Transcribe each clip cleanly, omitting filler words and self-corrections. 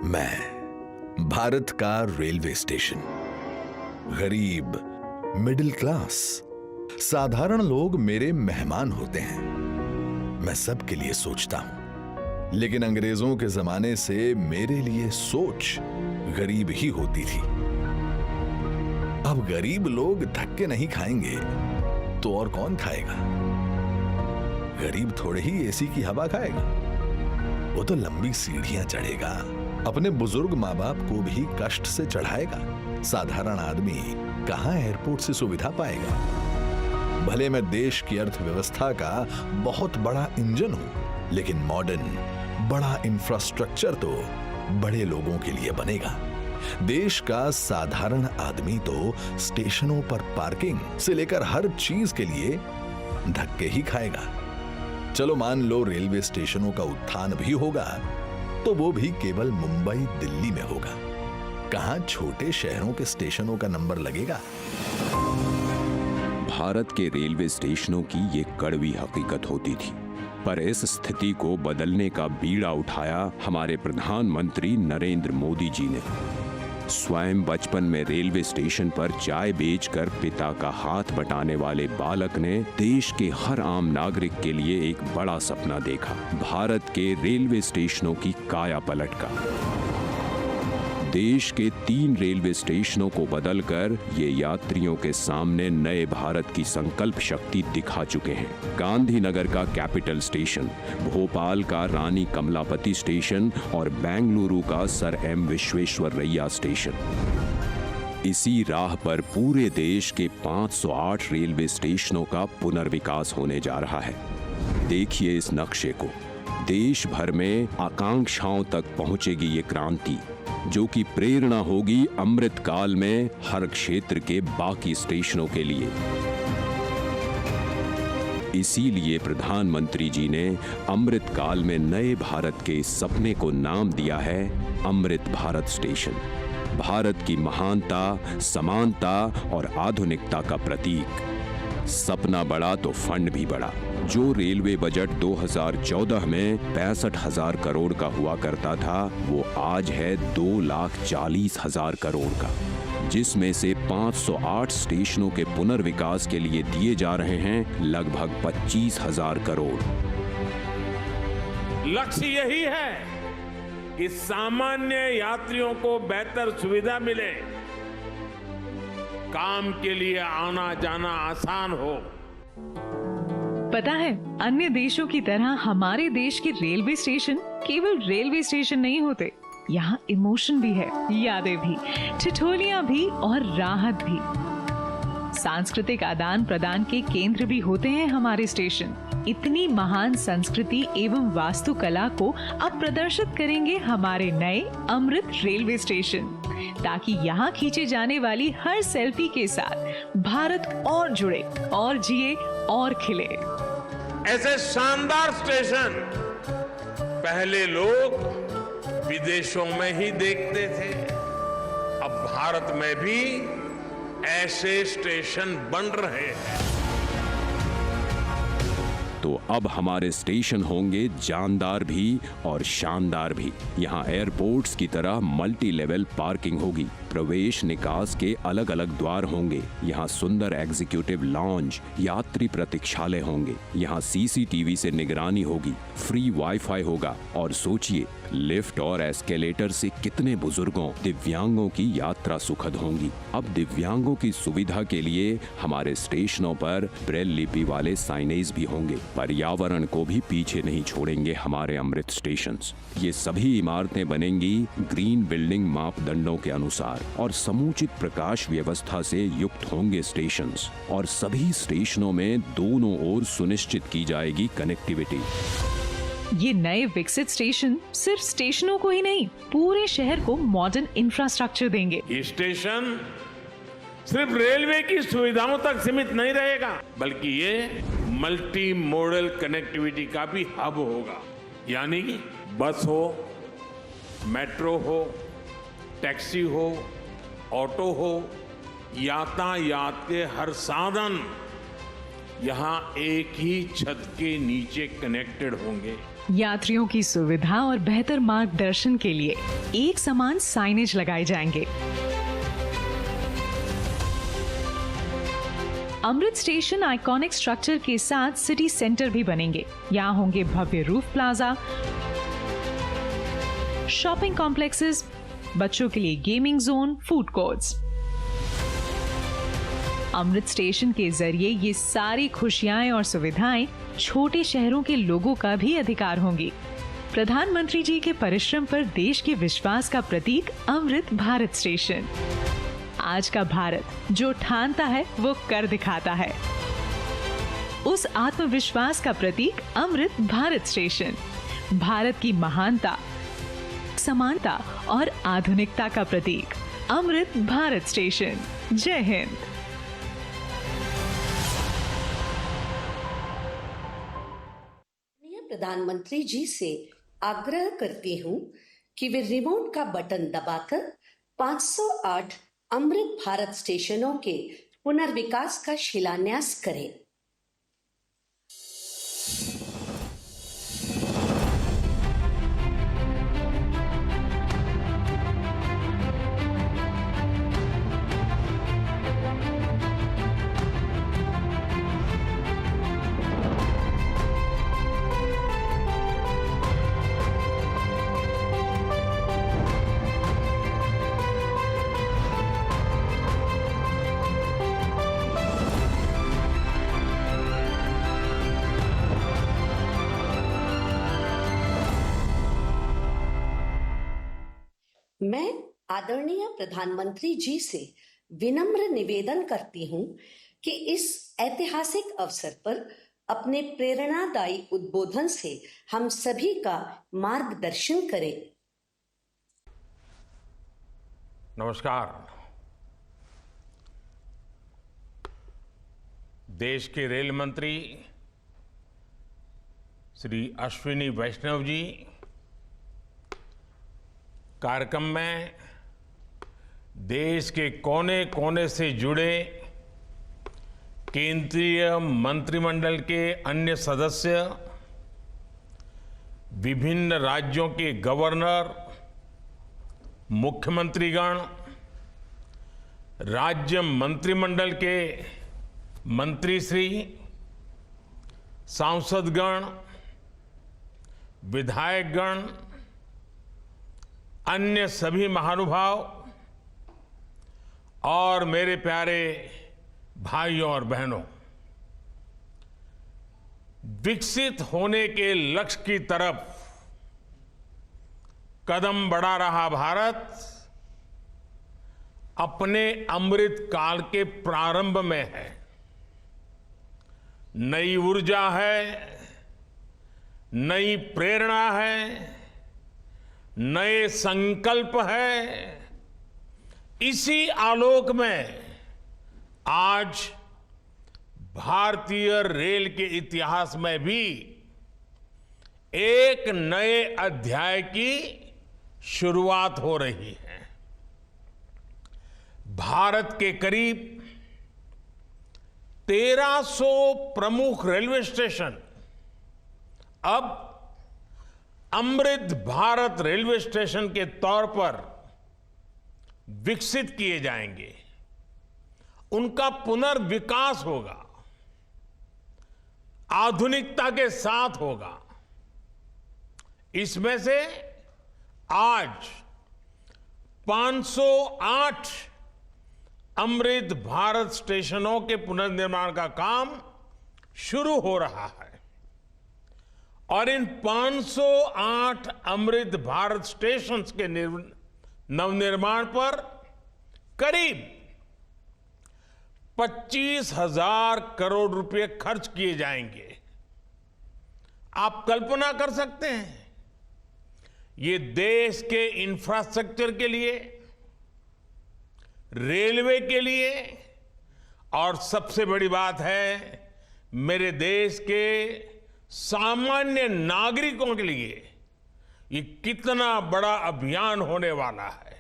मैं भारत का railway station, गरीब, मिडिल क्लास, साधारण लोग मेरे मेहमान होते हैं। मैं सबके लिए सोचता हूं, लेकिन अंग्रेजों के जमाने से मेरे लिए सोच गरीब ही होती थी। अब गरीब लोग धक्के नहीं खाएंगे तो और कौन खाएगा? गरीब थोड़े ही एसी की हवा खाएगा, वो तो लंबी सीढ़ियां चढ़ेगा, अपने बुजुर्ग माँ बाप को भी कष्ट से चढ़ाएगा। साधारण आदमी कहां एयरपोर्ट से सुविधा पाएगा? भले मैं देश की अर्थव्यवस्था का बहुत बड़ा इंजन हूं, लेकिन मॉडर्न बड़ा इंफ्रास्ट्रक्चर तो बड़े लोगों के लिए बनेगा। देश का साधारण आदमी तो स्टेशनों पर पार्किंग से लेकर हर चीज के लिए धक्के ही खाएगा। चलो मान लो रेलवे स्टेशनों का उत्थान भी होगा, तो वो भी केवल मुंबई दिल्ली में होगा। कहां छोटे शहरों के स्टेशनों का नंबर लगेगा? भारत के रेलवे स्टेशनों की ये कड़वी हकीकत होती थी, पर इस स्थिति को बदलने का बीड़ा उठाया हमारे प्रधानमंत्री नरेंद्र मोदी जी ने। स्वयं बचपन में रेलवे स्टेशन पर चाय बेचकर पिता का हाथ बटाने वाले बालक ने देश के हर आम नागरिक के लिए एक बड़ा सपना देखा, भारत के रेलवे स्टेशनों की काया पलट का। देश के 3 रेलवे स्टेशनों को बदलकर ये यात्रियों के सामने नए भारत की संकल्प शक्ति दिखा चुके हैं। गांधीनगर का कैपिटल स्टेशन, भोपाल का रानी कमलापति स्टेशन और बेंगलुरु का सर एम विश्वेश्वरैया स्टेशन। इसी राह पर पूरे देश के 508 रेलवे स्टेशनों का पुनर्विकास होने जा रहा है। देखिए इस नक्शे को। देश भर में आकांक्षाओं तक पहुंचेगी ये क्रांति, जो कि प्रेरणा होगी अमृत काल में हर क्षेत्र के बाकी स्टेशनों के लिए। इसीलिए प्रधानमंत्री जी ने अमृत काल में नए भारत के इस सपने को नाम दिया है अमृत भारत स्टेशन। भारत की महानता, समानता और आधुनिकता का प्रतीक। सपना बड़ा तो फंड भी बड़ा। जो रेलवे बजट 2014 में 65,000 करोड़ का हुआ करता था, वो आज है 2,40,000 करोड़ का, जिसमें से 508 स्टेशनों के पुनर्विकास के लिए दिए जा रहे हैं लगभग 25,000 करोड़। लक्ष्य यही है कि सामान्य यात्रियों को बेहतर सुविधा मिले, काम के लिए आना जाना आसान हो। पता है, अन्य देशों की तरह हमारे देश के रेलवे स्टेशन केवल रेलवे स्टेशन नहीं होते। यहाँ इमोशन भी है, यादें भी, ठिठोलियां भी और राहत भी। सांस्कृतिक आदान प्रदान के केंद्र भी होते हैं हमारे स्टेशन। इतनी महान संस्कृति एवं वास्तुकला को अब प्रदर्शित करेंगे हमारे नए अमृत रेलवे स्टेशन, ताकि यहाँ खींचे जाने वाली हर सेल्फी के साथ भारत और जुड़े और जिए और खिले। ऐसे शानदार स्टेशन पहले लोग विदेशों में ही देखते थे, अब भारत में भी ऐसे स्टेशन बन रहे हैं। तो अब हमारे स्टेशन होंगे जानदार भी और शानदार भी। यहाँ एयरपोर्ट्स की तरह मल्टी लेवल पार्किंग होगी, प्रवेश निकास के अलग अलग द्वार होंगे। यहाँ सुंदर एग्जीक्यूटिव लॉन्ज, यात्री प्रतीक्षालय होंगे। यहाँ सीसीटीवी से निगरानी होगी, फ्री वाईफाई होगा और सोचिए लिफ्ट और एस्केलेटर से कितने बुजुर्गों, दिव्यांगों की यात्रा सुखद होंगी। अब दिव्यांगों की सुविधा के लिए हमारे स्टेशनों पर ब्रेल लिपि वाले साइनेज भी होंगे। पर्यावरण को भी पीछे नहीं छोड़ेंगे हमारे अमृत स्टेशंस। ये सभी इमारतें बनेंगी ग्रीन बिल्डिंग मापदंडों के अनुसार और समुचित प्रकाश व्यवस्था से युक्त होंगे स्टेशंस। और सभी स्टेशनों में दोनों ओर सुनिश्चित की जाएगी कनेक्टिविटी। ये नए विकसित स्टेशन सिर्फ स्टेशनों को ही नहीं, पूरे शहर को मॉडर्न इंफ्रास्ट्रक्चर देंगे। ये स्टेशन सिर्फ रेलवे की सुविधाओं तक सीमित नहीं रहेगा, बल्कि ये मल्टी मॉडल कनेक्टिविटी का भी हब होगा। यानी बस हो, मेट्रो हो, टैक्सी हो, ऑटो हो, यातायात के हर साधन यहाँ एक ही छत के नीचे कनेक्टेड होंगे। यात्रियों की सुविधा और बेहतर मार्गदर्शन के लिए एक समान साइनेज लगाए जाएंगे। अमृत स्टेशन आइकॉनिक स्ट्रक्चर के साथ सिटी सेंटर भी बनेंगे। यहाँ होंगे भव्य रूफ प्लाजा, शॉपिंग कॉम्प्लेक्सेस, बच्चों के लिए गेमिंग जोन, फूड कोर्ट्स। अमृत स्टेशन के जरिए ये सारी खुशियां और सुविधाएं छोटे शहरों के लोगों का भी अधिकार होंगी। प्रधानमंत्री जी के परिश्रम पर देश के विश्वास का प्रतीक अमृत भारत स्टेशन। आज का भारत जो ठानता है वो कर दिखाता है। उस आत्मविश्वास का प्रतीक अमृत भारत स्टेशन। भारत की महानता, समानता और आधुनिकता का प्रतीक अमृत भारत स्टेशन। जय हिंद। प्रधानमंत्री जी से आग्रह करती हूं कि वे रिमोट का बटन दबाकर 508 अमृत भारत स्टेशनों के पुनर्विकास का शिलान्यास करें। मैं आदरणीय प्रधानमंत्री जी से विनम्र निवेदन करती हूं कि इस ऐतिहासिक अवसर पर अपने प्रेरणादायी उद्बोधन से हम सभी का मार्गदर्शन करें। नमस्कार। देश के रेल मंत्री श्री अश्विनी वैष्णव जी कार्यक्रम में देश के कोने कोने से जुड़े केंद्रीय मंत्रिमंडल के अन्य सदस्य, विभिन्न राज्यों के गवर्नर, मुख्यमंत्रीगण, राज्य मंत्रिमंडल के मंत्रीश्री, सांसदगण, विधायकगण, अन्य सभी महानुभाव और मेरे प्यारे भाइयों और बहनों, विकसित होने के लक्ष्य की तरफ कदम बढ़ा रहा भारत अपने अमृत काल के प्रारंभ में है। नई ऊर्जा है, नई प्रेरणा है, नए संकल्प है। इसी आलोक में आज भारतीय रेल के इतिहास में भी एक नए अध्याय की शुरुआत हो रही है। भारत के करीब 1300 प्रमुख रेलवे स्टेशन अब अमृत भारत रेलवे स्टेशन के तौर पर विकसित किए जाएंगे। उनका पुनर्विकास होगा, आधुनिकता के साथ होगा। इसमें से आज 508 अमृत भारत स्टेशनों के पुनर्निर्माण का काम शुरू हो रहा है और इन 508 अमृत भारत स्टेशन के नवनिर्माण पर करीब 25,000 करोड़ रुपए खर्च किए जाएंगे। आप कल्पना कर सकते हैं, ये देश के इंफ्रास्ट्रक्चर के लिए, रेलवे के लिए और सबसे बड़ी बात है मेरे देश के सामान्य नागरिकों के लिए ये कितना बड़ा अभियान होने वाला है।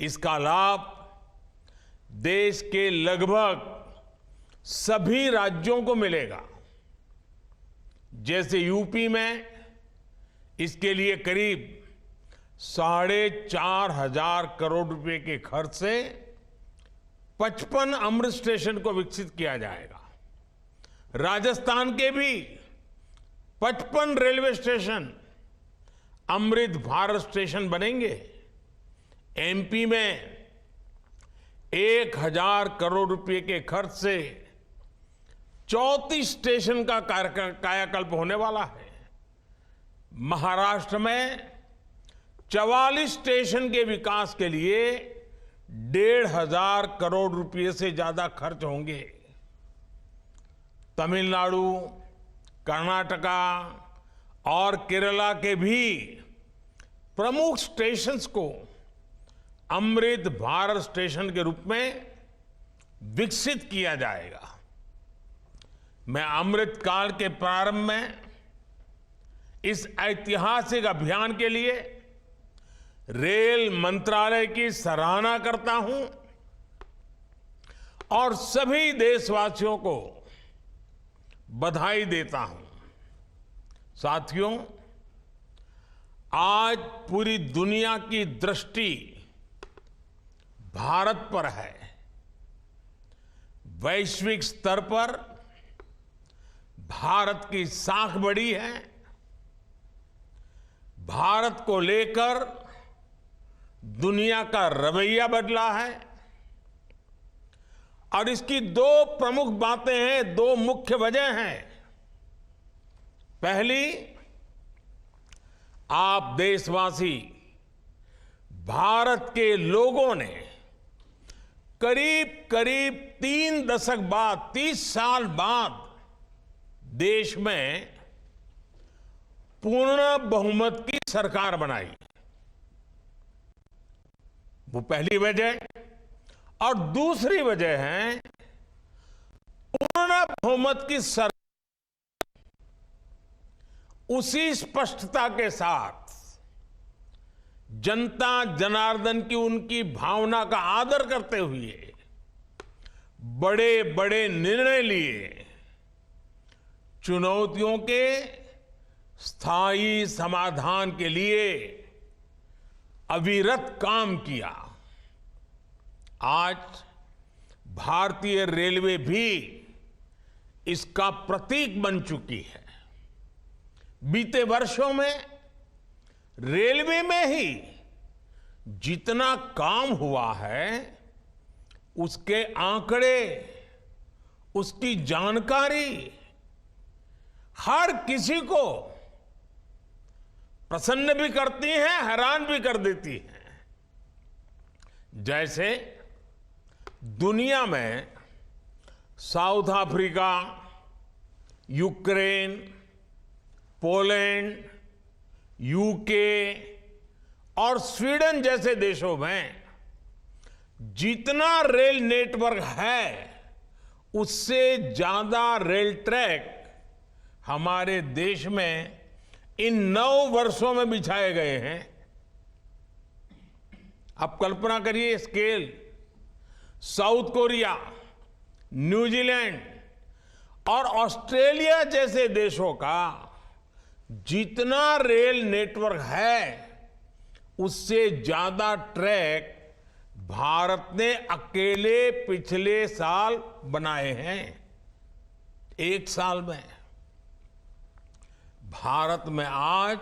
इसका लाभ देश के लगभग सभी राज्यों को मिलेगा। जैसे यूपी में इसके लिए करीब 4,500 करोड़ रुपए के खर्च से 55 अमृत स्टेशन को विकसित किया जाएगा। राजस्थान के भी 55 railway station Amrit Bharat station बनेंगे। एमपी में 1,000 करोड़ रुपए के खर्च से 34 स्टेशन का कायाकल्प होने वाला है। महाराष्ट्र में 44 स्टेशन के विकास के लिए 1,500 करोड़ रुपए से ज्यादा खर्च होंगे। तमिलनाडु, कर्नाटका और केरला के भी प्रमुख स्टेशंस को अमृत भारत स्टेशन के रूप में विकसित किया जाएगा। मैं अमृत काल के प्रारंभ में इस ऐतिहासिक अभियान के लिए रेल मंत्रालय की सराहना करता हूं और सभी देशवासियों को बधाई देता हूं। साथियों, आज पूरी दुनिया की दृष्टि भारत पर है। वैश्विक स्तर पर भारत की साख बढ़ी है। भारत को लेकर दुनिया का रवैया बदला है और इसकी दो प्रमुख बातें हैं, दो मुख्य वजह हैं। पहली, आप देशवासी, भारत के लोगों ने करीब करीब 3 दशक बाद, 30 साल बाद देश में पूर्ण बहुमत की सरकार बनाई। वो पहली वजह। और दूसरी वजह है पूर्ण बहुमत की सरकार उसी स्पष्टता के साथ जनता जनार्दन की उनकी भावना का आदर करते हुए बड़े बड़े निर्णय लिए, चुनौतियों के स्थायी समाधान के लिए अविरत काम किया। आज भारतीय रेलवे भी इसका प्रतीक बन चुकी है। बीते वर्षों में रेलवे में ही जितना काम हुआ है, उसके आंकड़े, उसकी जानकारी हर किसी को प्रसन्न भी करती हैं, हैरान भी कर देती हैं। जैसे दुनिया में south Africa, Ukraine, Poland, UK और स्वीडन जैसे देशों में जितना रेल नेटवर्क है, उससे ज्यादा रेल ट्रैक हमारे देश में इन 9 वर्षों में बिछाए गए हैं। आप कल्पना करिए स्केल। साउथ कोरिया, न्यूजीलैंड और ऑस्ट्रेलिया जैसे देशों का जितना रेल नेटवर्क है, उससे ज्यादा ट्रैक भारत ने अकेले पिछले साल बनाए हैं। एक साल में भारत में आज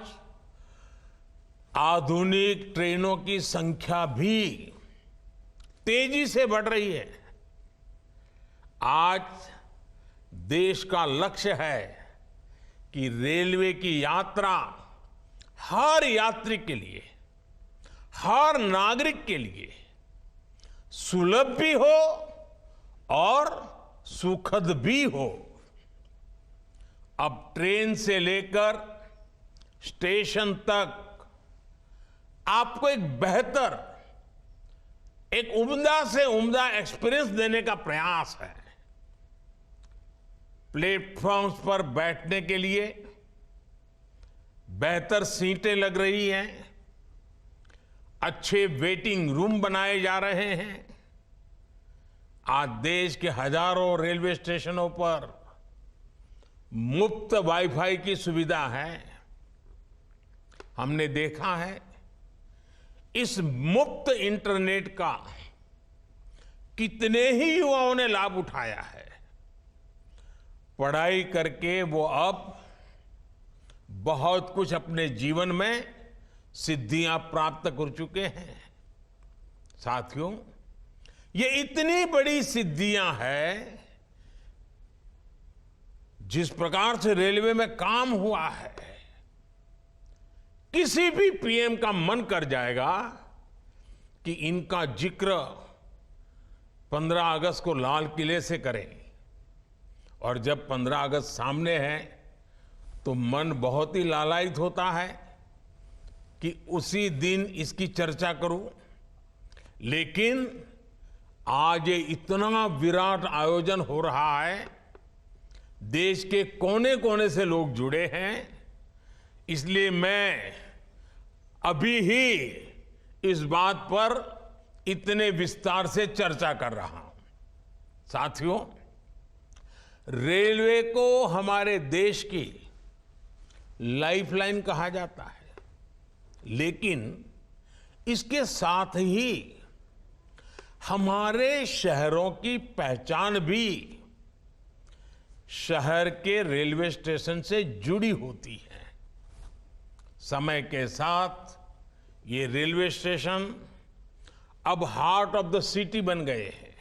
आधुनिक ट्रेनों की संख्या भी तेजी से बढ़ रही है। आज देश का लक्ष्य है कि रेलवे की यात्रा हर यात्री के लिए, हर नागरिक के लिए सुलभ भी हो और सुखद भी हो। अब ट्रेन से लेकर स्टेशन तक आपको एक बेहतर, एक उम्दा से उम्दा एक्सपीरियंस देने का प्रयास है। प्लेटफॉर्म्स पर बैठने के लिए बेहतर सीटें लग रही हैं, अच्छे वेटिंग रूम बनाए जा रहे हैं, आज देश के हजारों रेलवे स्टेशनों पर मुफ्त वाईफाई की सुविधा है। हमने देखा है इस मुफ्त इंटरनेट का कितने ही युवाओं ने लाभ उठाया है। पढ़ाई करके वो अब बहुत कुछ अपने जीवन में सिद्धियां प्राप्त कर चुके हैं। साथियों, ये इतनी बड़ी सिद्धियां हैं, जिस प्रकार से रेलवे में काम हुआ है, किसी भी पीएम का मन कर जाएगा कि इनका जिक्र 15 अगस्त को लाल किले से करें। और जब 15 अगस्त सामने है तो मन बहुत ही लालायित होता है कि उसी दिन इसकी चर्चा करूं। लेकिन आज ये इतना विराट आयोजन हो रहा है, देश के कोने कोने से लोग जुड़े हैं, इसलिए मैं अभी ही इस बात पर इतने विस्तार से चर्चा कर रहा हूं। साथियों, रेलवे को हमारे देश की लाइफलाइन कहा जाता है, लेकिन इसके साथ ही हमारे शहरों की पहचान भी शहर के रेलवे स्टेशन से जुड़ी होती है। समय के साथ ये रेलवे स्टेशन अब हार्ट ऑफ द सिटी बन गए हैं।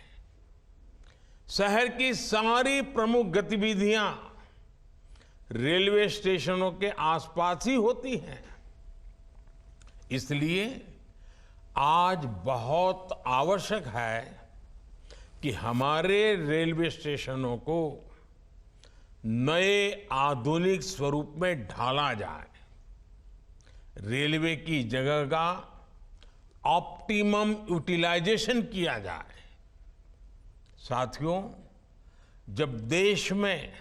शहर की सारी प्रमुख गतिविधियां रेलवे स्टेशनों के आसपास ही होती हैं। इसलिए आज बहुत आवश्यक है कि हमारे रेलवे स्टेशनों को नए आधुनिक स्वरूप में ढाला जाए। रेलवे की जगह का ऑप्टिमम यूटिलाइजेशन किया जाए। साथियों, जब देश में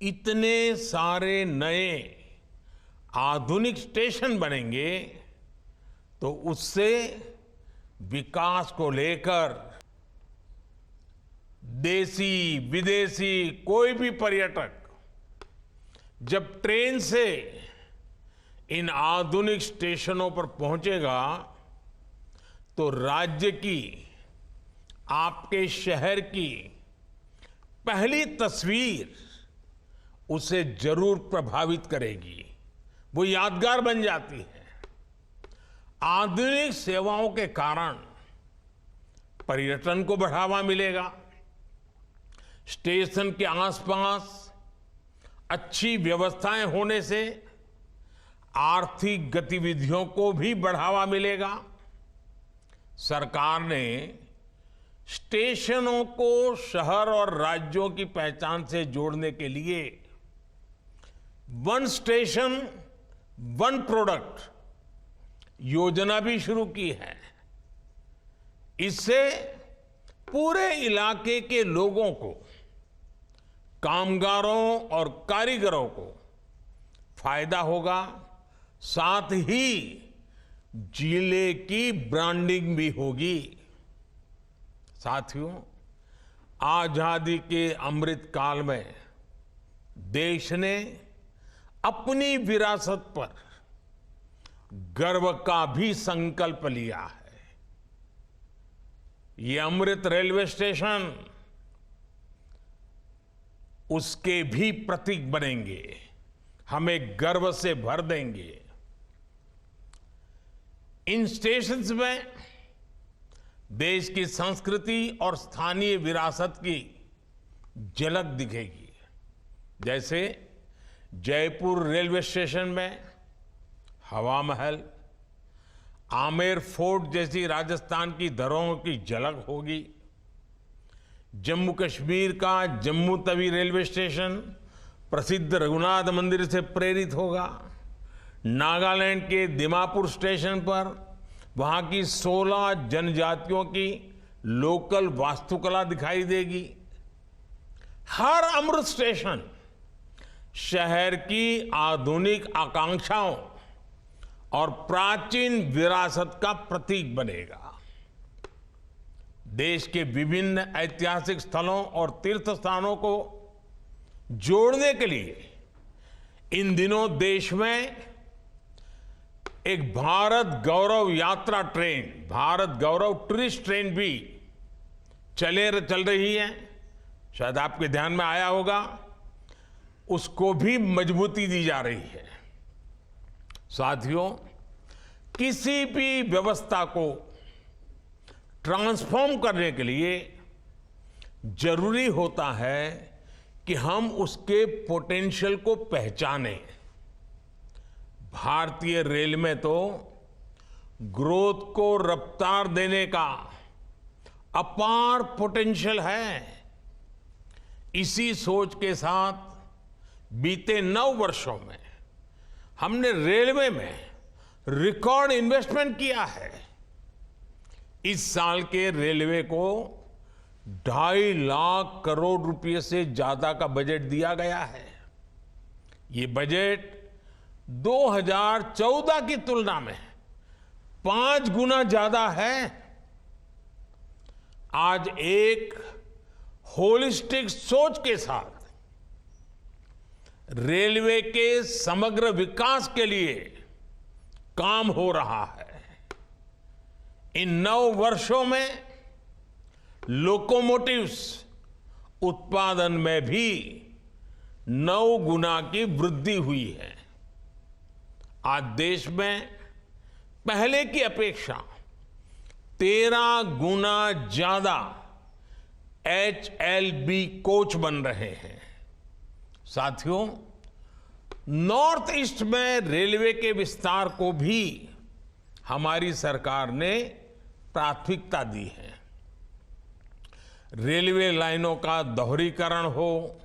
इतने सारे नए आधुनिक स्टेशन बनेंगे तो उससे विकास को लेकर देसी विदेशी कोई भी पर्यटक जब ट्रेन से इन आधुनिक स्टेशनों पर पहुंचेगा तो राज्य की, आपके शहर की पहली तस्वीर उसे जरूर प्रभावित करेगी। वो यादगार बन जाती है। आधुनिक सेवाओं के कारण पर्यटन को बढ़ावा मिलेगा। स्टेशन के आसपास अच्छी व्यवस्थाएं होने से आर्थिक गतिविधियों को भी बढ़ावा मिलेगा। सरकार ने स्टेशनों को शहर और राज्यों की पहचान से जोड़ने के लिए वन स्टेशन वन प्रोडक्ट योजना भी शुरू की है। इससे पूरे इलाके के लोगों को, कामगारों और कारीगरों को फायदा होगा, साथ ही जिले की ब्रांडिंग भी होगी। साथियों, आजादी के अमृत काल में देश ने अपनी विरासत पर गर्व का भी संकल्प लिया है। ये अमृत रेलवे स्टेशन उसके भी प्रतीक बनेंगे, हमें गर्व से भर देंगे। इन स्टेशंस में देश की संस्कृति और स्थानीय विरासत की झलक दिखेगी। जैसे जयपुर रेलवे स्टेशन में हवा महल, आमेर फोर्ट जैसी राजस्थान की धरोहरों की झलक होगी। जम्मू कश्मीर का जम्मू तवी रेलवे स्टेशन प्रसिद्ध रघुनाथ मंदिर से प्रेरित होगा। नागालैंड के दिमापुर स्टेशन पर वहां की 16 जनजातियों की लोकल वास्तुकला दिखाई देगी। हर अमृत स्टेशन शहर की आधुनिक आकांक्षाओं और प्राचीन विरासत का प्रतीक बनेगा। देश के विभिन्न ऐतिहासिक स्थलों और तीर्थ स्थानों को जोड़ने के लिए इन दिनों देश में एक भारत गौरव यात्रा ट्रेन, भारत गौरव टूरिस्ट ट्रेन भी चल रही है। शायद आपके ध्यान में आया होगा, उसको भी मजबूती दी जा रही है। साथियों, किसी भी व्यवस्था को ट्रांसफॉर्म करने के लिए जरूरी होता है कि हम उसके पोटेंशियल को पहचानें। भारतीय रेल में तो ग्रोथ को रफ्तार देने का अपार पोटेंशियल है। इसी सोच के साथ बीते 9 वर्षों में हमने रेलवे में रिकॉर्ड इन्वेस्टमेंट किया है। इस साल के रेलवे को 2.5 लाख करोड़ रुपए से ज्यादा का बजट दिया गया है। ये बजट 2014 की तुलना में 5 गुना ज्यादा है। आज एक होलिस्टिक सोच के साथ रेलवे के समग्र विकास के लिए काम हो रहा है। इन 9 वर्षों में लोकोमोटिव्स उत्पादन में भी 9 गुना की वृद्धि हुई है। आज देश में पहले की अपेक्षा 13 गुना ज्यादा HLB कोच बन रहे हैं। साथियों, नॉर्थ ईस्ट में रेलवे के विस्तार को भी हमारी सरकार ने प्राथमिकता दी है। रेलवे लाइनों का दोहरीकरण हो,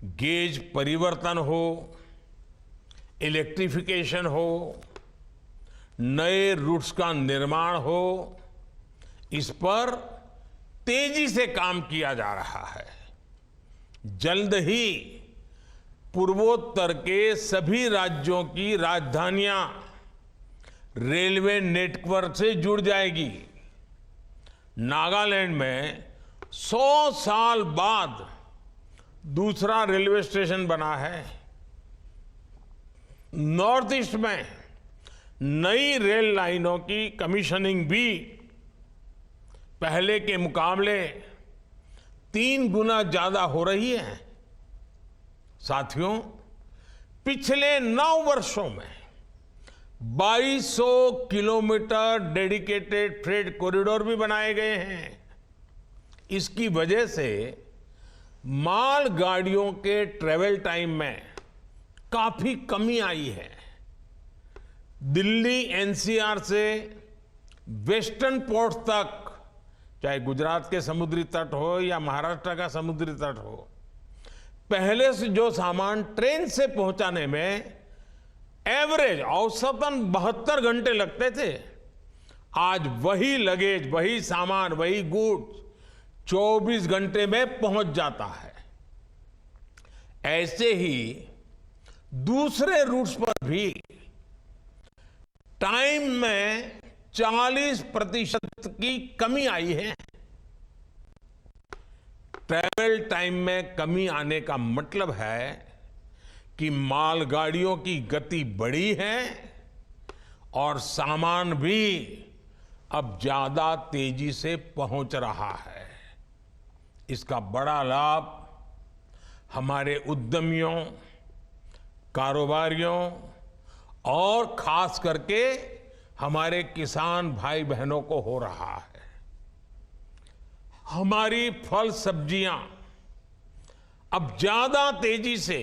गेज परिवर्तन हो, इलेक्ट्रिफिकेशन हो, नए रूट्स का निर्माण हो, इस पर तेजी से काम किया जा रहा है। जल्द ही पूर्वोत्तर के सभी राज्यों की राजधानियां रेलवे नेटवर्क से जुड़ जाएगी। नागालैंड में 100 साल बाद दूसरा रेलवे स्टेशन बना है। नॉर्थ ईस्ट में नई रेल लाइनों की कमीशनिंग भी पहले के मुकाबले 3 गुना ज्यादा हो रही है। साथियों, पिछले 9 वर्षों में 2200 किलोमीटर डेडिकेटेड फ्रेट कॉरिडोर भी बनाए गए हैं। इसकी वजह से माल गाड़ियों के ट्रेवल टाइम में काफी कमी आई है। दिल्ली NCR से वेस्टर्न पोर्ट तक, चाहे गुजरात के समुद्री तट हो या महाराष्ट्र का समुद्री तट हो, पहले से जो सामान ट्रेन से पहुंचाने में एवरेज औसतन 72 घंटे लगते थे, आज वही लगेज, वही सामान, वही गुड्स 24 घंटे में पहुंच जाता है। ऐसे ही दूसरे रूट्स पर भी टाइम में 40% की कमी आई है। ट्रैवल टाइम में कमी आने का मतलब है कि मालगाड़ियों की गति बढ़ी है और सामान भी अब ज्यादा तेजी से पहुंच रहा है। इसका बड़ा लाभ हमारे उद्यमियों, कारोबारियों और खास करके हमारे किसान भाई बहनों को हो रहा है। हमारी फल सब्जियां अब ज्यादा तेजी से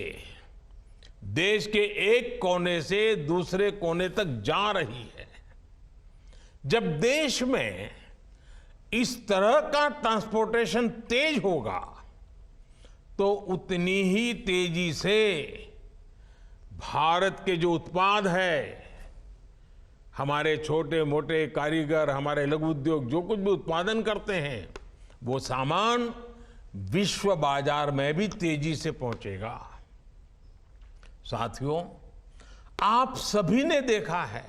देश के एक कोने से दूसरे कोने तक जा रही है। जब देश में इस तरह का ट्रांसपोर्टेशन तेज होगा तो उतनी ही तेजी से भारत के जो उत्पाद है, हमारे छोटे मोटे कारीगर, हमारे लघु उद्योग जो कुछ भी उत्पादन करते हैं, वो सामान विश्व बाजार में भी तेजी से पहुंचेगा। साथियों, आप सभी ने देखा है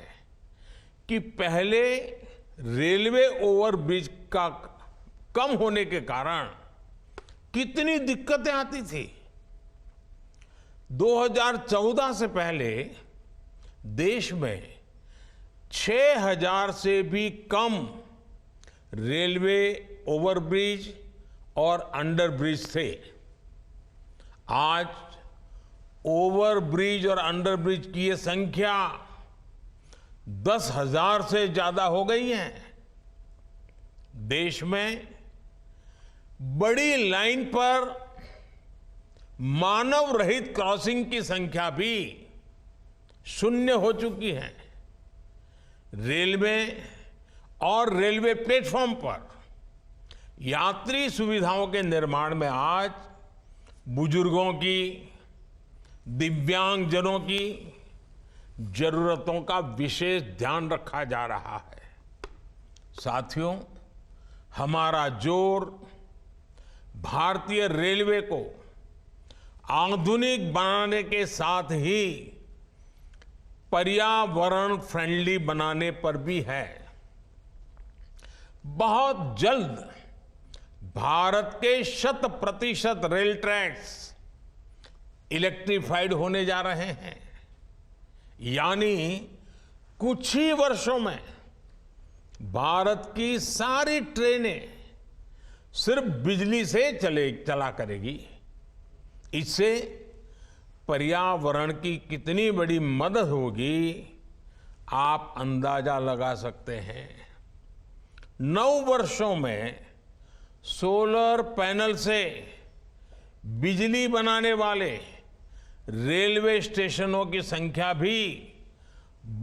कि पहले रेलवे ओवरब्रिज का कम होने के कारण कितनी दिक्कतें आती थी। 2014 से पहले देश में 6000 से भी कम रेलवे ओवरब्रिज और अंडरब्रिज थे। आज ओवरब्रिज और अंडरब्रिज की ये संख्या 10,000 से ज्यादा हो गई है। देश में बड़ी लाइन पर मानव रहित क्रॉसिंग की संख्या भी शून्य हो चुकी है। रेलवे और रेलवे प्लेटफॉर्म पर यात्री सुविधाओं के निर्माण में आज बुजुर्गों की, दिव्यांगजनों की जरूरतों का विशेष ध्यान रखा जा रहा है। साथियों, हमारा जोर भारतीय रेलवे को आधुनिक बनाने के साथ ही पर्यावरण फ्रेंडली बनाने पर भी है। बहुत जल्द भारत के 100% रेल ट्रैक्स इलेक्ट्रिफाइड होने जा रहे हैं, यानी कुछ ही वर्षों में भारत की सारी ट्रेनें सिर्फ बिजली से चला करेगी। इससे पर्यावरण की कितनी बड़ी मदद होगी, आप अंदाजा लगा सकते हैं। 9 वर्षों में सोलर पैनल से बिजली बनाने वाले रेलवे स्टेशनों की संख्या भी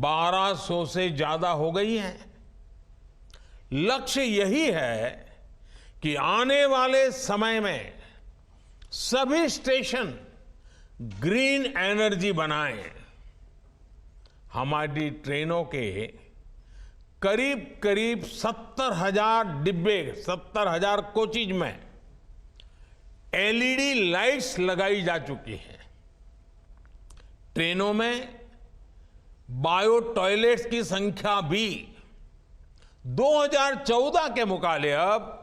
1200 से ज्यादा हो गई है। लक्ष्य यही है कि आने वाले समय में सभी स्टेशन ग्रीन एनर्जी बनाएं। हमारी ट्रेनों के करीब करीब 70,000 डिब्बे, 70,000 कोचेज में एलईडी लाइट्स लगाई जा चुकी हैं। ट्रेनों में बायो टॉयलेट्स की संख्या भी 2014 के मुकाबले अब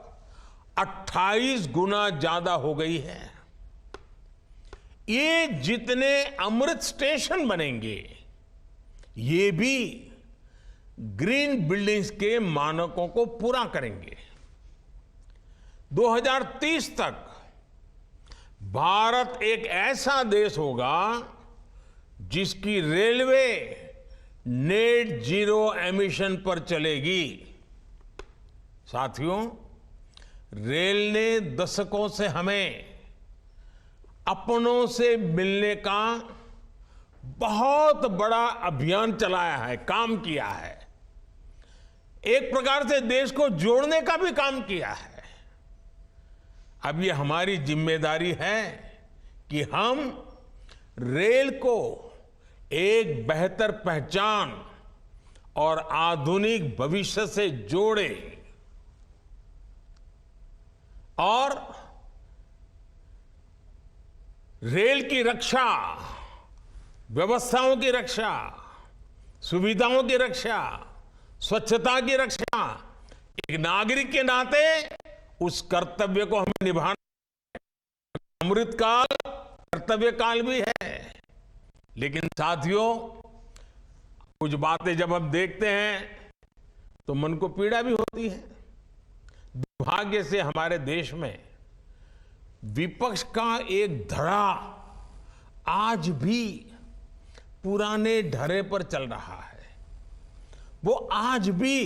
28 गुना ज्यादा हो गई है। ये जितने अमृत स्टेशन बनेंगे, ये भी ग्रीन बिल्डिंग्स के मानकों को पूरा करेंगे। 2030 तक भारत एक ऐसा देश होगा जिसकी रेलवे नेट जीरो एमिशन पर चलेगी। साथियों, रेल ने दशकों से हमें अपनों से मिलने का बहुत बड़ा अभियान चलाया है, काम किया है। एक प्रकार से देश को जोड़ने का भी काम किया है। अब ये हमारी जिम्मेदारी है कि हम रेल को एक बेहतर पहचान और आधुनिक भविष्य से जोड़ें और रेल की रक्षा, व्यवस्थाओं की रक्षा, सुविधाओं की रक्षा, स्वच्छता की रक्षा, एक नागरिक के नाते उस कर्तव्य को हमें निभाना। अमृतकाल कर्तव्य काल भी है। लेकिन साथियों, कुछ बातें जब हम देखते हैं तो मन को पीड़ा भी होती है। दुर्भाग्य से हमारे देश में विपक्ष का एक धड़ा आज भी पुराने ढर्रे पर चल रहा है। वो आज भी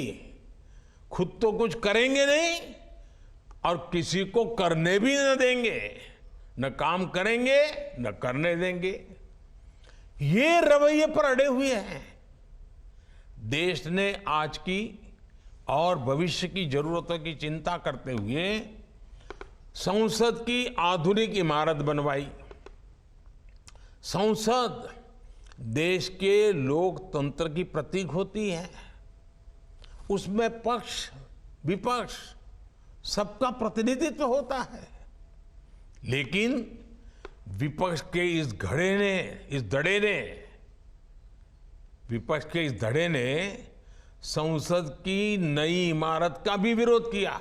खुद तो कुछ करेंगे नहीं और किसी को करने भी न देंगे, न काम करेंगे न करने देंगे। ये रवैये पर अड़े हुए हैं। देश ने आज की और भविष्य की जरूरतों की चिंता करते हुए संसद की आधुनिक इमारत बनवाई। संसद देश के लोकतंत्र की प्रतीक होती है। उसमें पक्ष विपक्ष सबका प्रतिनिधित्व होता है। लेकिन विपक्ष के इस धड़े ने विपक्ष के इस धड़े ने संसद की नई इमारत का भी विरोध किया।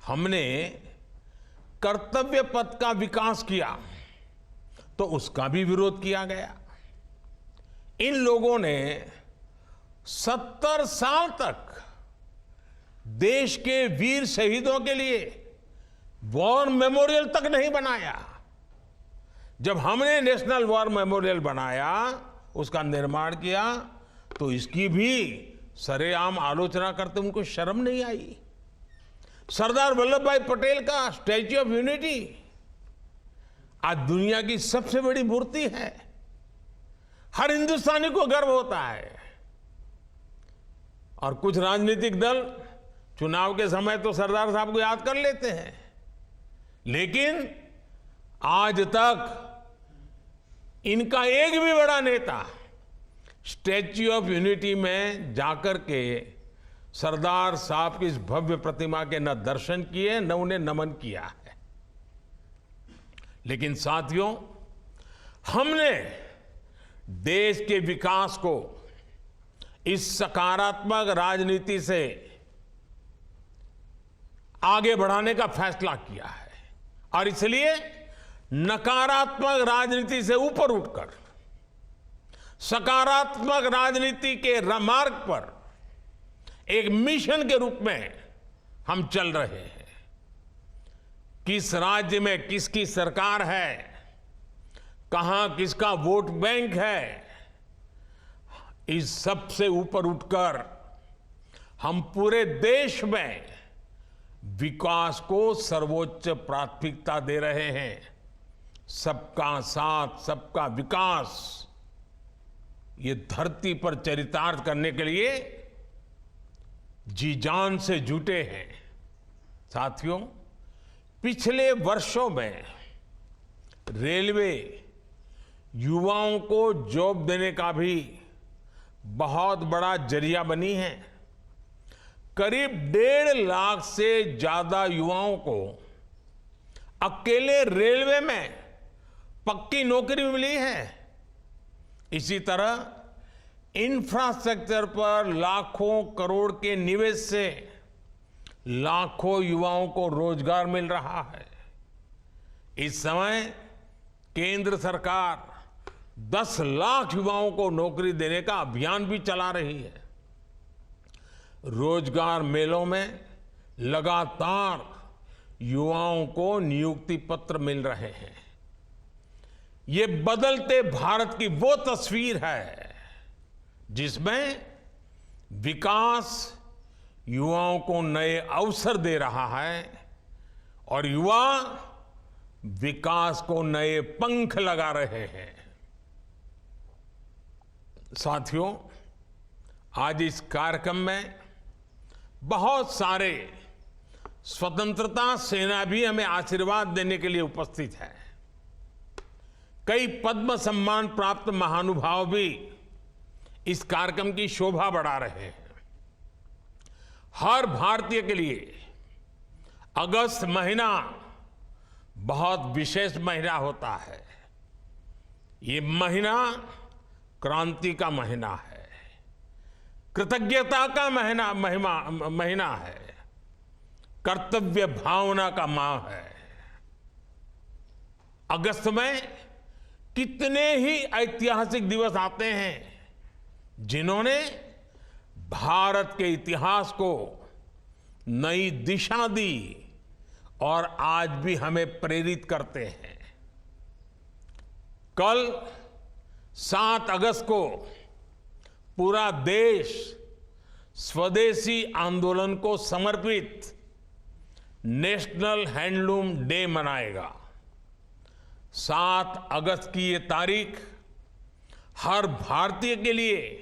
हमने कर्तव्य पथ का विकास किया तो उसका भी विरोध किया गया। इन लोगों ने 70 साल तक देश के वीर शहीदों के लिए वॉर मेमोरियल तक नहीं बनाया। जब हमने नेशनल वॉर मेमोरियल बनाया, उसका निर्माण किया, तो इसकी भी सरेआम आलोचना करते उनको शर्म नहीं आई। सरदार वल्लभ भाई पटेल का स्टैच्यू ऑफ यूनिटी आज दुनिया की सबसे बड़ी मूर्ति है। हर हिंदुस्तानी को गर्व होता है। और कुछ राजनीतिक दल चुनाव के समय तो सरदार साहब को याद कर लेते हैं, लेकिन आज तक इनका एक भी बड़ा नेता स्टैच्यू ऑफ यूनिटी में जाकर के सरदार साहब की इस भव्य प्रतिमा के न दर्शन किए न उन्हें नमन किया है। लेकिन साथियों, हमने देश के विकास को इस सकारात्मक राजनीति से आगे बढ़ाने का फैसला किया है और इसलिए नकारात्मक राजनीति से ऊपर उठकर सकारात्मक राजनीति के मार्ग पर एक मिशन के रूप में हम चल रहे हैं। किस राज्य में किसकी सरकार है, कहां किसका वोट बैंक है, इस सब से ऊपर उठकर हम पूरे देश में विकास को सर्वोच्च प्राथमिकता दे रहे हैं। सबका साथ, सबका विकास, ये धरती पर चरितार्थ करने के लिए जी जान से जुटे हैं। साथियों, पिछले वर्षों में रेलवे युवाओं को जॉब देने का भी बहुत बड़ा जरिया बनी है। करीब 1.5 लाख से ज्यादा युवाओं को अकेले रेलवे में पक्की नौकरी मिली है। इसी तरह इंफ्रास्ट्रक्चर पर लाखों करोड़ के निवेश से लाखों युवाओं को रोजगार मिल रहा है। इस समय केंद्र सरकार 10 लाख युवाओं को नौकरी देने का अभियान भी चला रही है। रोजगार मेलों में लगातार युवाओं को नियुक्ति पत्र मिल रहे हैं। ये बदलते भारत की वो तस्वीर है जिसमें विकास युवाओं को नए अवसर दे रहा है और युवा विकास को नए पंख लगा रहे हैं। साथियों, आज इस कार्यक्रम में बहुत सारे स्वतंत्रता सेनानी हमें आशीर्वाद देने के लिए उपस्थित हैं। कई पद्म सम्मान प्राप्त महानुभाव भी इस कार्यक्रम की शोभा बढ़ा रहे हैं। हर भारतीय के लिए अगस्त महीना बहुत विशेष महीना होता है। ये महीना क्रांति का महीना है, कृतज्ञता का महीना है, कर्तव्य भावना का माह है। अगस्त में कितने ही ऐतिहासिक दिवस आते हैं जिन्होंने भारत के इतिहास को नई दिशा दी और आज भी हमें प्रेरित करते हैं। कल 7 अगस्त को पूरा देश स्वदेशी आंदोलन को समर्पित नेशनल हैंडलूम डे मनाएगा। 7 अगस्त की ये तारीख हर भारतीय के लिए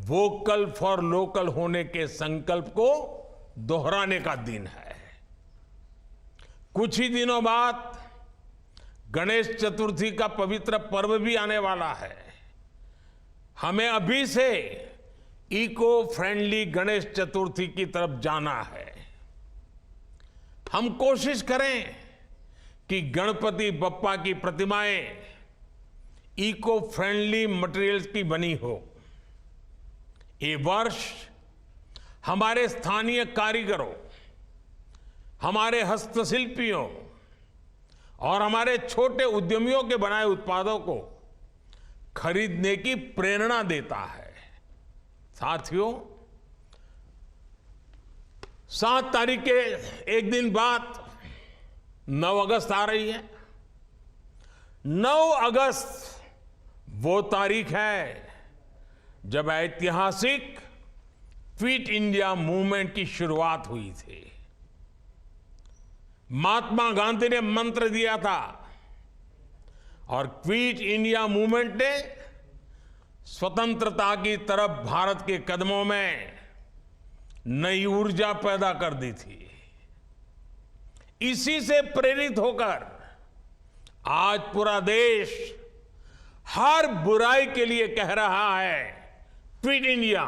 वोकल फॉर लोकल होने के संकल्प को दोहराने का दिन है। कुछ ही दिनों बाद गणेश चतुर्थी का पवित्र पर्व भी आने वाला है। हमें अभी से इको फ्रेंडली गणेश चतुर्थी की तरफ जाना है। हम कोशिश करें कि गणपति बप्पा की प्रतिमाएं इको फ्रेंडली मटेरियल्स की बनी हो। ये वर्ष हमारे स्थानीय कारीगरों, हमारे हस्तशिल्पियों और हमारे छोटे उद्यमियों के बनाए उत्पादों को खरीदने की प्रेरणा देता है। साथियों, 7 तारीख के एक दिन बाद 9 अगस्त आ रही है। 9 अगस्त वो तारीख है जब ऐतिहासिक फिट इंडिया मूवमेंट की शुरुआत हुई थी। महात्मा गांधी ने मंत्र दिया था और फिट इंडिया मूवमेंट ने स्वतंत्रता की तरफ भारत के कदमों में नई ऊर्जा पैदा कर दी थी। इसी से प्रेरित होकर आज पूरा देश हर बुराई के लिए कह रहा है फिट इंडिया।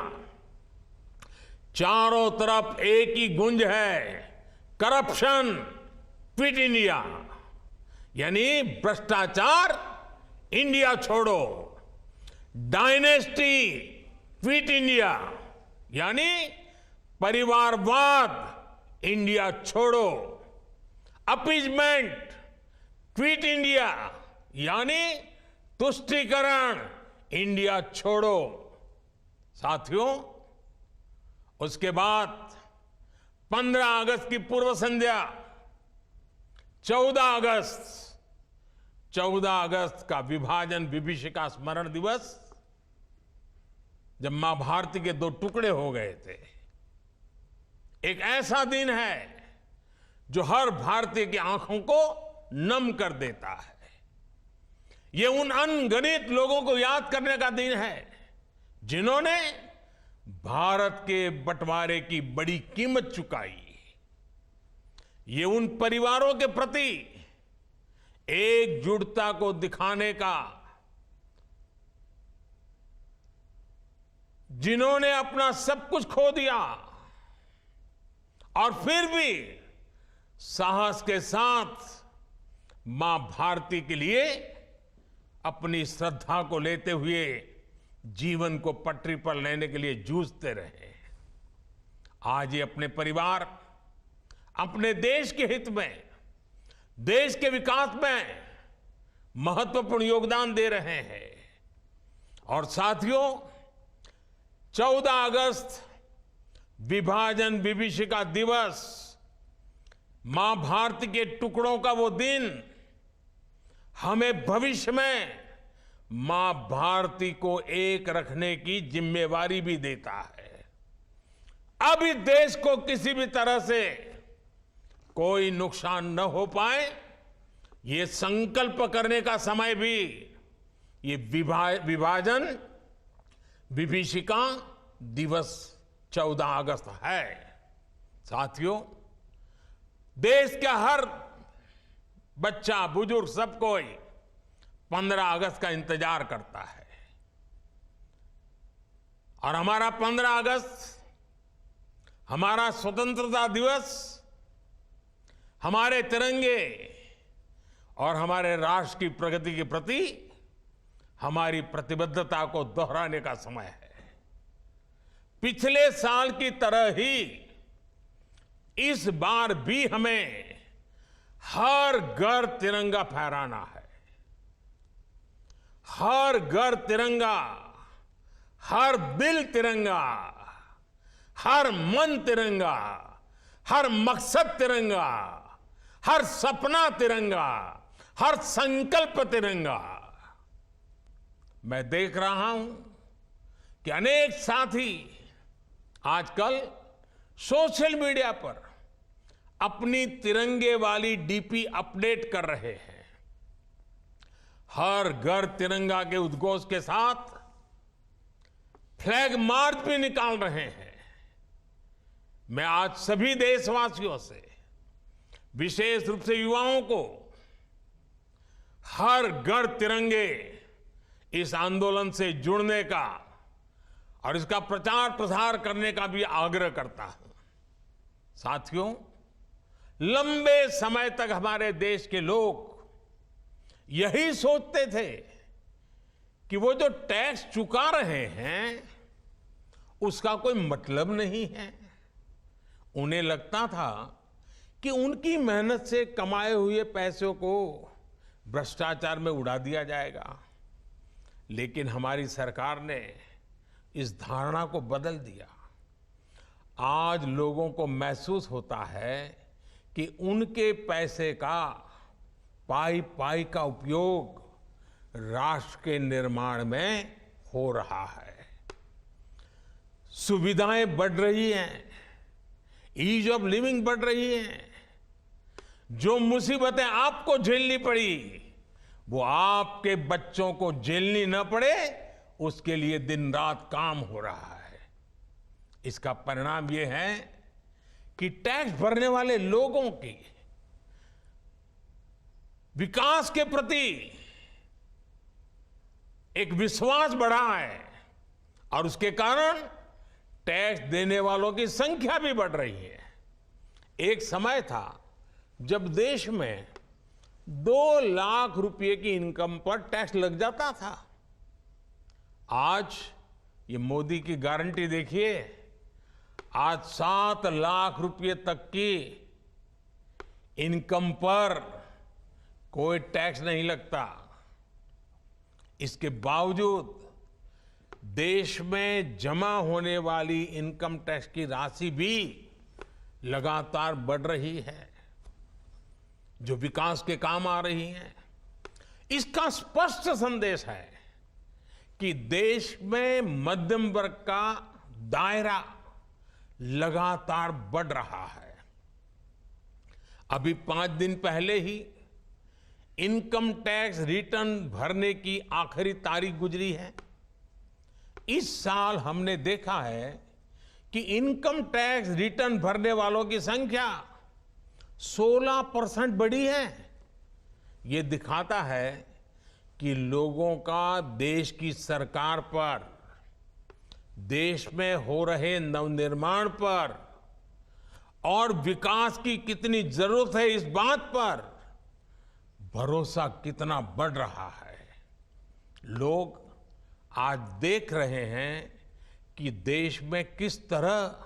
चारों तरफ एक ही गूंज है, करप्शन फिट इंडिया, यानी भ्रष्टाचार इंडिया छोड़ो, डायनेस्टी फिट इंडिया, यानी परिवारवाद इंडिया छोड़ो, अपीजमेंट फिट इंडिया, यानी तुष्टीकरण इंडिया छोड़ो। साथियों, उसके बाद 15 अगस्त की पूर्व संध्या 14 अगस्त का विभाजन विभीषिका स्मरण दिवस, जब मां भारती के 2 टुकड़े हो गए थे। एक ऐसा दिन है जो हर भारतीय की आंखों को नम कर देता है। ये उन अनगिनत लोगों को याद करने का दिन है जिन्होंने भारत के बंटवारे की बड़ी कीमत चुकाई। ये उन परिवारों के प्रति एकजुटता को दिखाने का, जिन्होंने अपना सब कुछ खो दिया और फिर भी साहस के साथ मां भारती के लिए अपनी श्रद्धा को लेते हुए जीवन को पटरी पर लेने के लिए जूझते रहे। आज ये अपने परिवार, अपने देश के हित में, देश के विकास में महत्वपूर्ण योगदान दे रहे हैं। और साथियों, 14 अगस्त विभाजन विभीषिका दिवस, मां भारती के टुकड़ों का वो दिन हमें भविष्य में मां भारती को एक रखने की जिम्मेवारी भी देता है। अब इस देश को किसी भी तरह से कोई नुकसान न हो पाए, ये संकल्प करने का समय भी ये विभाजन विभीषिका दिवस 14 अगस्त है। साथियों, देश का हर बच्चा, बुजुर्ग, सब कोई 15 अगस्त का इंतजार करता है। और हमारा 15 अगस्त, हमारा स्वतंत्रता दिवस, हमारे तिरंगे और हमारे राष्ट्र की प्रगति के प्रति हमारी प्रतिबद्धता को दोहराने का समय है। पिछले साल की तरह ही इस बार भी हमें हर घर तिरंगा फहराना है। हर घर तिरंगा, हर दिल तिरंगा, हर मन तिरंगा, हर मकसद तिरंगा, हर सपना तिरंगा, हर संकल्प तिरंगा। मैं देख रहा हूं कि अनेक साथी आजकल सोशल मीडिया पर अपनी तिरंगे वाली डीपी अपडेट कर रहे हैं। हर घर तिरंगा के उद्घोष के साथ फ्लैग मार्च भी निकाल रहे हैं। मैं आज सभी देशवासियों से, विशेष रूप से युवाओं को, हर घर तिरंगे इस आंदोलन से जुड़ने का और इसका प्रचार प्रसार करने का भी आग्रह करता हूं। साथियों, लंबे समय तक हमारे देश के लोग यही सोचते थे कि वो जो टैक्स चुका रहे हैं उसका कोई मतलब नहीं है। उन्हें लगता था कि उनकी मेहनत से कमाए हुए पैसों को भ्रष्टाचार में उड़ा दिया जाएगा। लेकिन हमारी सरकार ने इस धारणा को बदल दिया। आज लोगों को महसूस होता है कि उनके पैसे का पाई पाई का उपयोग राष्ट्र के निर्माण में हो रहा है। सुविधाएं बढ़ रही हैं, ईज ऑफ लिविंग बढ़ रही है। जो मुसीबतें आपको झेलनी पड़ी वो आपके बच्चों को झेलनी न पड़े, उसके लिए दिन रात काम हो रहा है। इसका परिणाम यह है कि टैक्स भरने वाले लोगों की विकास के प्रति एक विश्वास बढ़ा है और उसके कारण टैक्स देने वालों की संख्या भी बढ़ रही है। एक समय था जब देश में 2 लाख रुपए की इनकम पर टैक्स लग जाता था। आज ये मोदी की गारंटी देखिए, आज 7 लाख रुपए तक की इनकम पर कोई टैक्स नहीं लगता। इसके बावजूद देश में जमा होने वाली इनकम टैक्स की राशि भी लगातार बढ़ रही है, जो विकास के काम आ रही है। इसका स्पष्ट संदेश है कि देश में मध्यम वर्ग का दायरा लगातार बढ़ रहा है। अभी 5 दिन पहले ही इनकम टैक्स रिटर्न भरने की आखिरी तारीख गुजरी है। इस साल हमने देखा है कि इनकम टैक्स रिटर्न भरने वालों की संख्या 16% बढ़ी है। ये दिखाता है कि लोगों का देश की सरकार पर, देश में हो रहे नवनिर्माण पर और विकास की कितनी जरूरत है, इस बात पर भरोसा कितना बढ़ रहा है। लोग आज देख रहे हैं कि देश में किस तरह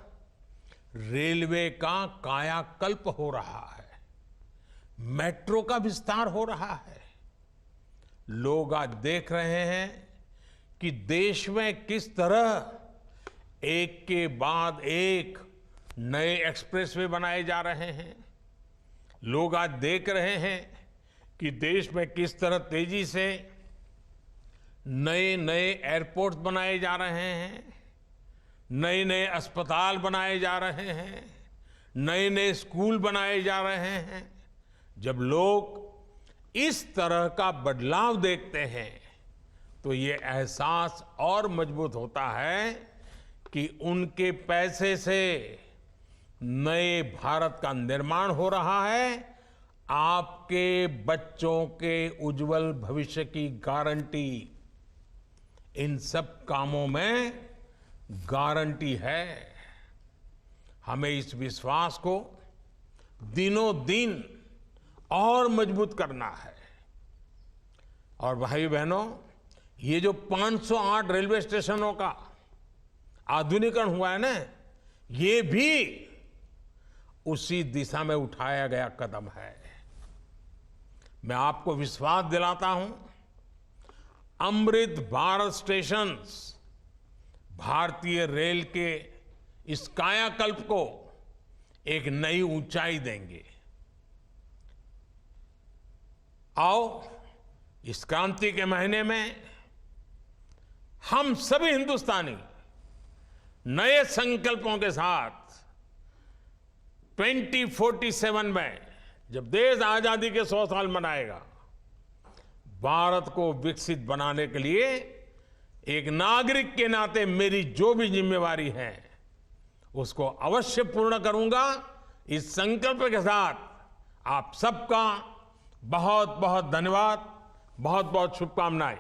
रेलवे का कायाकल्प हो रहा है, मेट्रो का विस्तार हो रहा है। लोग आज देख रहे हैं कि देश में किस तरह एक के बाद एक नए एक्सप्रेसवे बनाए जा रहे हैं। लोग आज देख रहे हैं कि देश में किस तरह तेजी से नए नए एयरपोर्ट बनाए जा रहे हैं, नए नए अस्पताल बनाए जा रहे हैं, नए नए स्कूल बनाए जा रहे हैं। जब लोग इस तरह का बदलाव देखते हैं तो ये एहसास और मजबूत होता है कि उनके पैसे से नए भारत का निर्माण हो रहा है। आपके बच्चों के उज्जवल भविष्य की गारंटी इन सब कामों में गारंटी है। हमें इस विश्वास को दिनों दिन और मजबूत करना है। और भाई बहनों, ये जो 508 रेलवे स्टेशनों का आधुनिकीकरण हुआ है ना, ये भी उसी दिशा में उठाया गया कदम है। मैं आपको विश्वास दिलाता हूं, अमृत भारत स्टेशंस भारतीय रेल के इस कायाकल्प को एक नई ऊंचाई देंगे। आओ इस क्रांति के महीने में हम सभी हिंदुस्तानी नए संकल्पों के साथ 2047 में, जब देश आजादी के 100 साल मनाएगा, भारत को विकसित बनाने के लिए एक नागरिक के नाते मेरी जो भी जिम्मेवारी है उसको अवश्य पूर्ण करूंगा। इस संकल्प के साथ आप सबका बहुत बहुत धन्यवाद, बहुत बहुत शुभकामनाएं।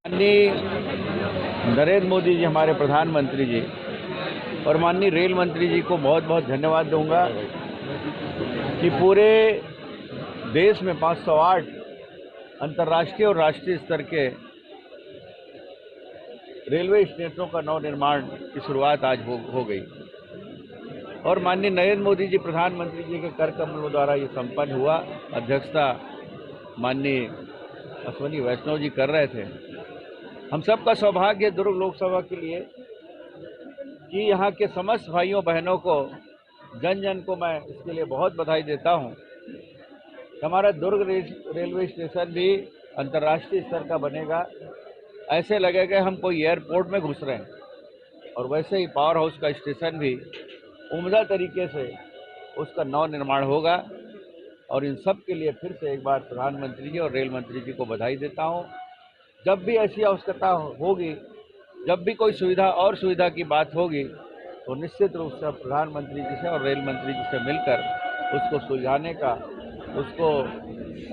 माननीय नरेंद्र मोदी जी हमारे प्रधानमंत्री जी और माननीय रेल मंत्री जी को बहुत बहुत धन्यवाद दूंगा कि पूरे देश में 508 अंतर्राष्ट्रीय और राष्ट्रीय स्तर के रेलवे स्टेशनों का नवनिर्माण की शुरुआत आज हो गई और माननीय नरेंद्र मोदी जी प्रधानमंत्री जी के कर कमलों द्वारा ये संपन्न हुआ। अध्यक्षता माननीय अश्विनी वैष्णव जी कर रहे थे। हम सबका सौभाग्य दुर्ग लोकसभा के लिए कि यहाँ के समस्त भाइयों बहनों को जन जन को मैं इसके लिए बहुत बधाई देता हूँ। हमारा दुर्ग रेलवे स्टेशन भी अंतर्राष्ट्रीय स्तर का बनेगा। ऐसे लगेगा हम कोई एयरपोर्ट में घुस रहे हैं और वैसे ही पावर हाउस का स्टेशन भी उम्दा तरीके से उसका नव निर्माण होगा और इन सब के लिए फिर से एक बार प्रधानमंत्री जी और रेल मंत्री जी को बधाई देता हूँ। जब भी ऐसी आवश्यकता होगी, जब भी कोई सुविधा की बात होगी तो निश्चित रूप से प्रधानमंत्री जी से और रेल मंत्री जी से मिलकर उसको सुलझाने का, उसको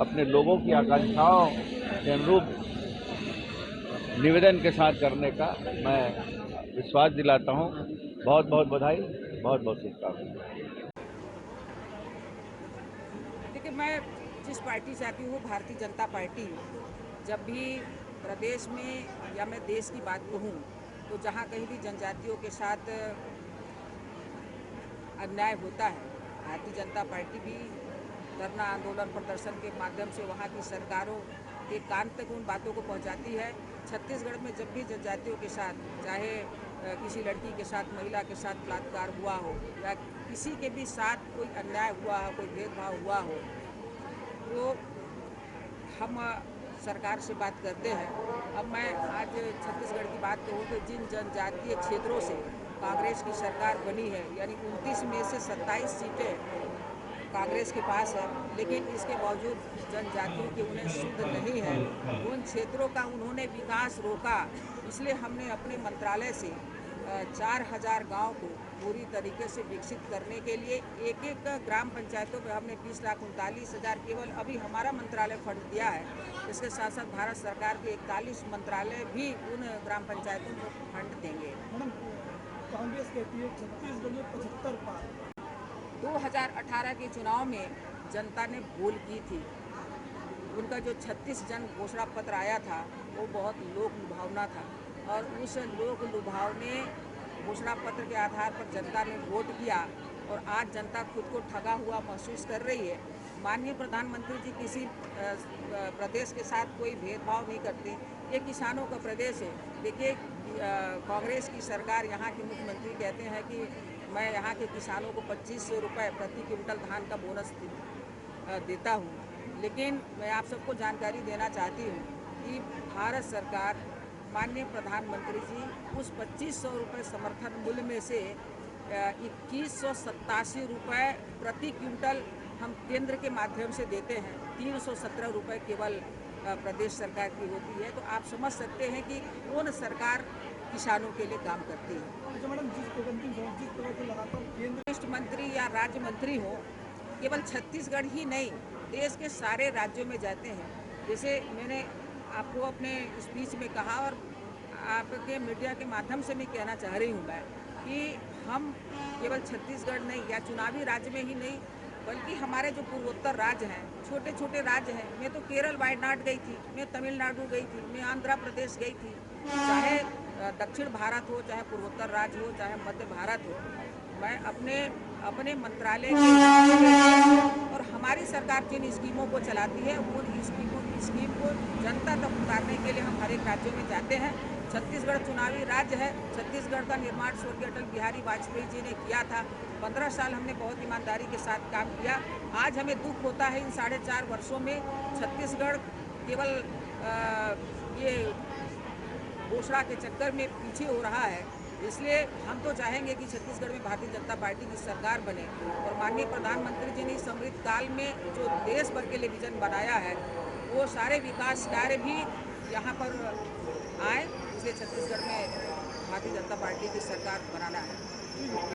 अपने लोगों की आकांक्षाओं के अनुरूप निवेदन के साथ करने का मैं विश्वास दिलाता हूँ। बहुत बहुत बधाई, बहुत बहुत शुभकामनाएं। देखिए, मैं जिस पार्टी से आती हूँ भारतीय जनता पार्टी। जब भी प्रदेश में या मैं देश की बात कहूँ तो जहाँ कहीं भी जनजातियों के साथ अन्याय होता है, भारतीय जनता पार्टी भी धरना आंदोलन प्रदर्शन के माध्यम से वहाँ की सरकारों के कान तक उन बातों को पहुँचाती है। छत्तीसगढ़ में जब भी जनजातियों के साथ, चाहे किसी लड़की के साथ, महिला के साथ बलात्कार हुआ हो या किसी के भी साथ कोई अन्याय हुआ हो, कोई भेदभाव हुआ हो, तो हम सरकार से बात करते हैं। अब मैं आज छत्तीसगढ़ की बात कहूँ तो जिन जनजातीय क्षेत्रों से कांग्रेस की सरकार बनी है, यानी 29 में से 27 सीटें कांग्रेस के पास है, लेकिन इसके बावजूद जनजातियों की उन्हें सुध नहीं है। उन क्षेत्रों का उन्होंने विकास रोका। इसलिए हमने अपने मंत्रालय से 4000 गांव को पूरी तरीके से विकसित करने के लिए एक एक ग्राम पंचायतों में हमने 20,39,000 केवल अभी हमारा मंत्रालय फंड दिया है। इसके साथ साथ भारत सरकार के 41 मंत्रालय भी उन ग्राम पंचायतों को फंड देंगे। कांग्रेस कहती है छत्तीसगढ़ में 75 पार। 2018 के चुनाव में जनता ने भूल की थी। उनका जो 36 जन घोषणा पत्र आया था वो बहुत लोक लुभावना था और उस लोक लुभावने घोषणा पत्र के आधार पर जनता ने वोट किया और आज जनता खुद को ठगा हुआ महसूस कर रही है। माननीय प्रधानमंत्री जी किसी प्रदेश के साथ कोई भेदभाव नहीं करते। ये किसानों का प्रदेश है। देखिए, कांग्रेस की सरकार, यहाँ के मुख्यमंत्री कहते हैं कि मैं यहाँ के किसानों को 2500 रुपये प्रति क्विंटल धान का बोनस देता हूँ, लेकिन मैं आप सबको जानकारी देना चाहती हूँ कि भारत सरकार, माननीय प्रधानमंत्री जी उस 2500 रुपये समर्थन मूल्य में से 2187 रुपये प्रति क्विंटल हम केंद्र के माध्यम से देते हैं। 317 रुपये केवल प्रदेश सरकार की होती है। तो आप समझ सकते हैं कि कौन सरकार किसानों के लिए काम करती है। मैडम, जिस तरह से लगातार केंद्र मंत्री या राज्य मंत्री हो, केवल छत्तीसगढ़ ही नहीं, देश के सारे राज्यों में जाते हैं। जैसे मैंने आपको अपने स्पीच में कहा और आपके मीडिया के माध्यम से मैं कहना चाह रही हूँ मैं कि हम केवल छत्तीसगढ़ नहीं या चुनावी राज्य में ही नहीं, बल्कि हमारे जो पूर्वोत्तर राज्य हैं, छोटे छोटे राज्य हैं। मैं तो केरल वायनाड गई थी, मैं तमिलनाडु गई थी, मैं आंध्र प्रदेश गई थी। चाहे दक्षिण भारत हो, चाहे पूर्वोत्तर राज्य हो, चाहे मध्य भारत हो, मैं अपने मंत्रालय के और हमारी सरकार जिन स्कीमों को चलाती है उन स्कीम को जनता तक उतारने के लिए हम हर एक राज्यों में जाते हैं। छत्तीसगढ़ चुनावी राज्य है। छत्तीसगढ़ का निर्माण स्वर्गीय अटल बिहारी वाजपेयी जी ने किया था। 15 साल हमने बहुत ईमानदारी के साथ काम किया। आज हमें दुख होता है इन 4.5 वर्षों में छत्तीसगढ़ केवल ये घोषणा के चक्कर में पीछे हो रहा है। इसलिए हम तो चाहेंगे कि छत्तीसगढ़ में भारतीय जनता पार्टी की सरकार बने और माननीय प्रधानमंत्री जी ने समृद्ध काल में जो देश भर के लिए विजन बनाया है वो सारे विकास कार्य भी यहाँ पर आए। इसलिए छत्तीसगढ़ में भारतीय जनता पार्टी की सरकार बनाना है।